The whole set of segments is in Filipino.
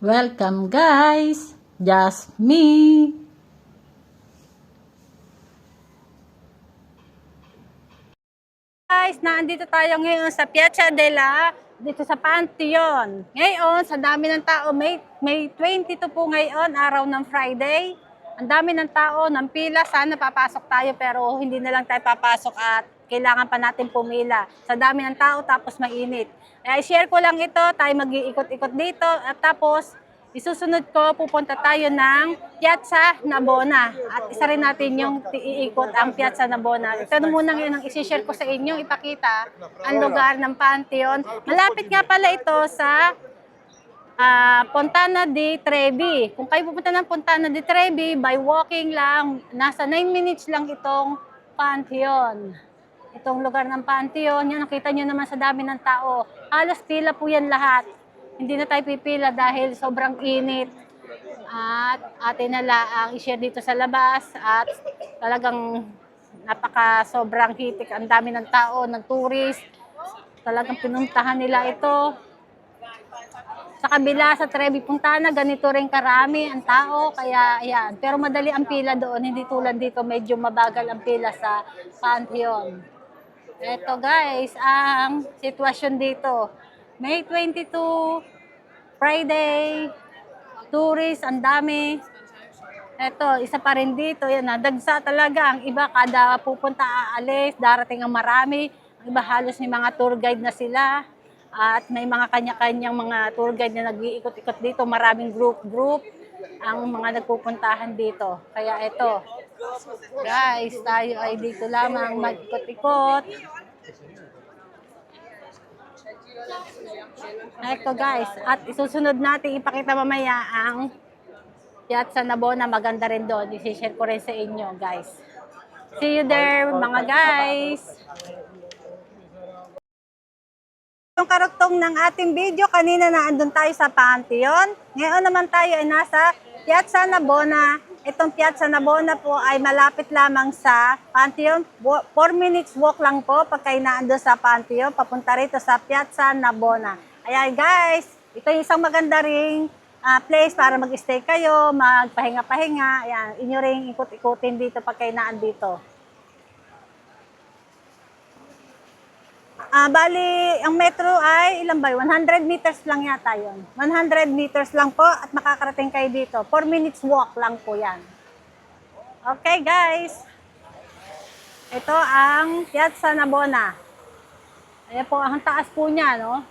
Welcome guys! Just me! Guys, nandito tayo ngayon sa Piazza della dito sa Pantheon. Ngayon, sa dami ng tao, May 22 po ngayon, araw ng Friday. Ang dami ng tao, ng pila, sana papasok tayo pero hindi na lang tayo papasok at kailangan pa natin pumila. Sa dami ng tao, tapos mainit. I-share ko lang ito, tayo mag-iikot-ikot dito at tapos isusunod ko, pupunta tayo ng Piazza Navona. At isa rin natin yung iikot ang Piazza Navona. Ito na muna ngayon ang isi-share ko sa inyo, ipakita ang lugar ng Pantheon. Malapit nga pala ito sa Fontana di Trevi. Kung kayo pupunta ng Fontana di Trevi, by walking lang, nasa 9 minutes lang itong Pantheon. Itong lugar ng Pantheon, yan, nakita nyo naman sa dami ng tao. Halos pila po yan lahat. Hindi na tayo pipila dahil sobrang init. At atin na lang i-share dito sa labas at talagang sobrang hitik. Ang dami ng tao, ng tourist. Talagang pinuntahan nila ito. Sa kabila, sa Trevi Fontana, ganito rin karami ang tao. Kaya ayan. Pero madali ang pila doon. Hindi tulad dito, medyo mabagal ang pila sa Pantheon. Ito guys, ang sitwasyon dito. May 22, Friday, tourist, ang dami. Ito, isa pa rin dito, yan, nadagsa talaga. Ang iba, kada pupunta aalis, darating ang marami. Ang iba, halos may mga tour guide na sila. At may mga kanya-kanyang mga tour guide na nag-iikot-ikot dito. Maraming group ang mga nagpupuntahan dito. Kaya ito, guys, tayo ay dito lamang mag-ikot-ikot. Ito guys, at isusunod natin ipakita mamaya ang Piazza Navona, maganda rin doon. I-share ko rin sa inyo guys. See you there mga guys! Yung karugtong ng ating video, kanina na andun tayo sa Pantheon. Ngayon naman tayo ay nasa Piazza Navona. Itong Piazza Navona po ay malapit lamang sa Pantheon. 4 minutes walk lang po pag kayo naandun sa Pantheon. Papunta rito sa Piazza Navona. Ayan guys, ito yung isang maganda ring place para mag-stay kayo, magpahinga-pahinga. Ayan, inyo ring ikot-ikutin dito pag kayo naandito. Bali, ang metro ay ilan ba? 100 meters lang yata yun. 100 meters lang po at makakarating kayo dito. 4 minutes walk lang po yan. Okay guys. Ito ang Piazza Navona. Ayan po, ang taas po niya, no?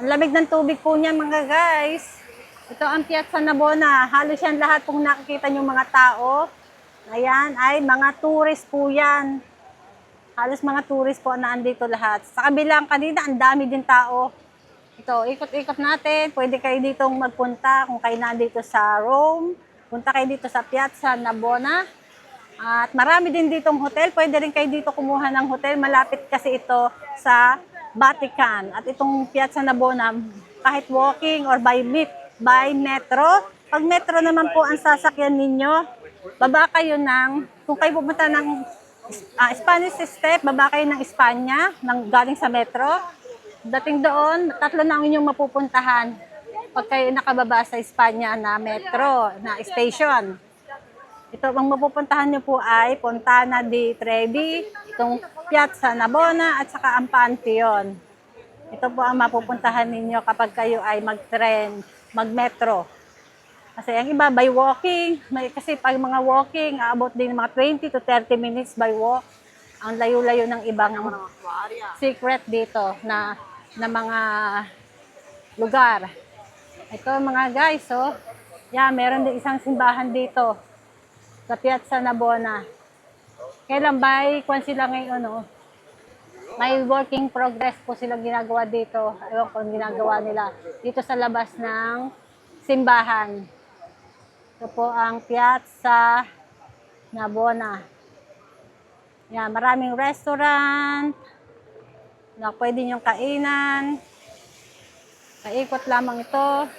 Ang lamig ng tubig po niya mga guys. Ito ang Piazza Navona. Halos yan lahat pong nakikita nyo mga tao. Ayan ay mga tourist po yan. Halos mga tourist po na andito lahat. Sa kabilang kanina, ang dami din tao. Ito, ikot-ikot natin. Pwede kayo ditong magpunta kung kayo nandito sa Rome. Punta kayo dito sa Piazza Navona. At marami din ditong hotel. Pwede rin kayo dito kumuha ng hotel. Malapit kasi ito sa Vatican. At itong Piazza Navona, kahit walking or by metro. Pag metro naman po ang sasakyan ninyo, baba kayo kung kayo pupunta ng Spanish Step, baba kayo ng Espanya, galing sa metro. Dating doon, 3 na ang inyong mapupuntahan pag kayo nakababa sa Espanya na metro, na station. Ito, ang mapupuntahan nyo po ay Fontana di Trevi, itong Piazza Navona, at saka ang Pantheon. Ito po ang mapupuntahan ninyo kapag kayo ay mag-tren, mag-metro. Kasi ang iba by walking, kasi pag mga walking, aabot din mga 20 to 30 minutes by walk. Ang layo-layo ng ibang secret dito na mga lugar. Ito mga guys, oh. Yeah, meron din isang simbahan dito sa Piazza Navona. Kailan by kung sila ngayon, oh. May working progress po silang ginagawa dito. Ewan ko ang ginagawa nila dito sa labas ng simbahan. Ito po ang Piazza Navona. Yan, maraming restaurant na pwede nyong kainan. Paikot lamang ito.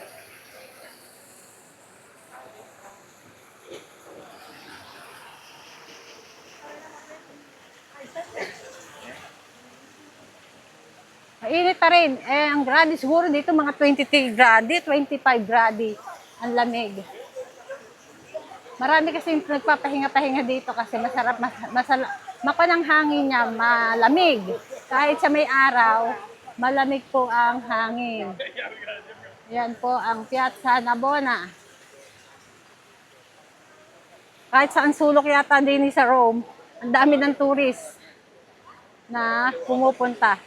Mainit pa rin. Eh, ang grade siguro dito mga 23 grade, 25 grade. Ang lamig. Marami kasi nagpapahinga-pahinga dito kasi masarap, mapanang hangin niya, malamig. Kahit sa may araw, malamig po ang hangin. Yan po ang Piazza Navona. Kahit saan sulok yata din sa Rome, ang dami ng tourist na pumupunta.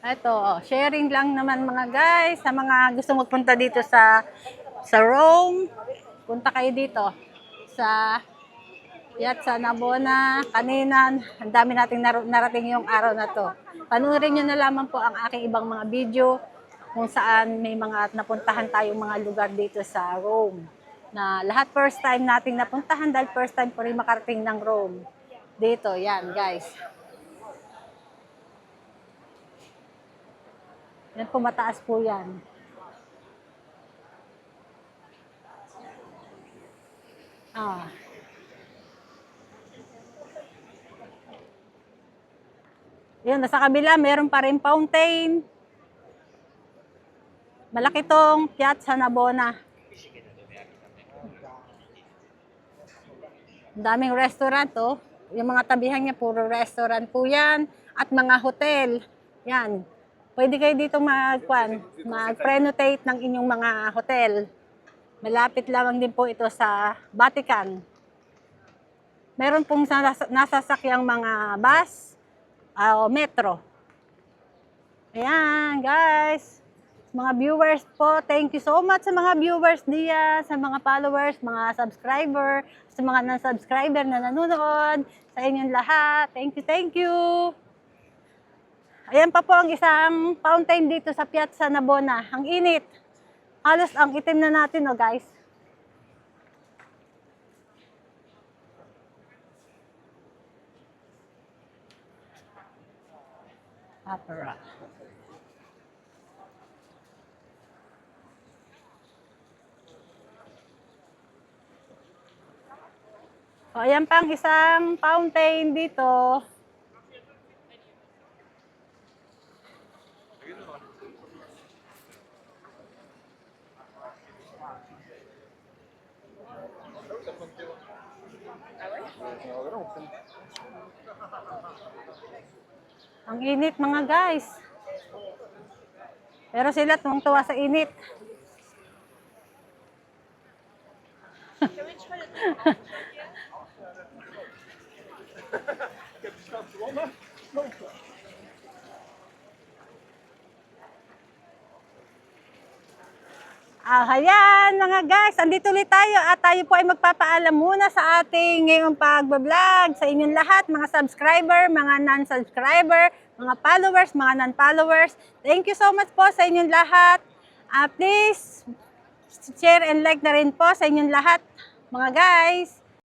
Ito, sharing lang naman mga guys, sa mga gusto magpunta dito sa Rome, punta kayo dito sa Piazza Navona. Kanina, ang dami nating narating yung araw na to. Panoorin nyo na lamang po ang aking ibang mga video kung saan may mga napuntahan tayong mga lugar dito sa Rome. Na lahat first time nating napuntahan dahil first time po rin makarating ng Rome. Dito, yan guys. Yan po, mataas po yan. Ah. Yun, nasa kabila, meron pa rin fountain. Malaki tong Piazza Navona. Ang daming restaurant, oh. Yung mga tabihan niya, puro restaurant po yan. At mga hotel. Yan. Pwede kayo dito mag-prenotate ng inyong mga hotel. Malapit lamang din po ito sa Vatican. Meron pong nasasakyang mga bus o metro. Ayan, guys. Mga viewers po, thank you so much sa mga viewers diya, sa mga followers, mga subscriber, sa mga non-subscriber na nanonood, sa inyong lahat. Thank you, thank you. Ayan pa po ang isang fountain dito sa Piazza Navona. Ang init. Halos ang itim na natin, oh guys. Opera. O, ayan pang isang fountain dito. Ang init mga guys. Pero sila tuwang-tuwa sa init. Ayan mga guys, andito ulit tayo at tayo po ay magpapaalam muna sa ating ngayong pagbablog sa inyong lahat, mga subscriber, mga non-subscriber, mga followers, mga non-followers. Thank you so much po sa inyong lahat. Please share and like na rin po sa inyong lahat mga guys.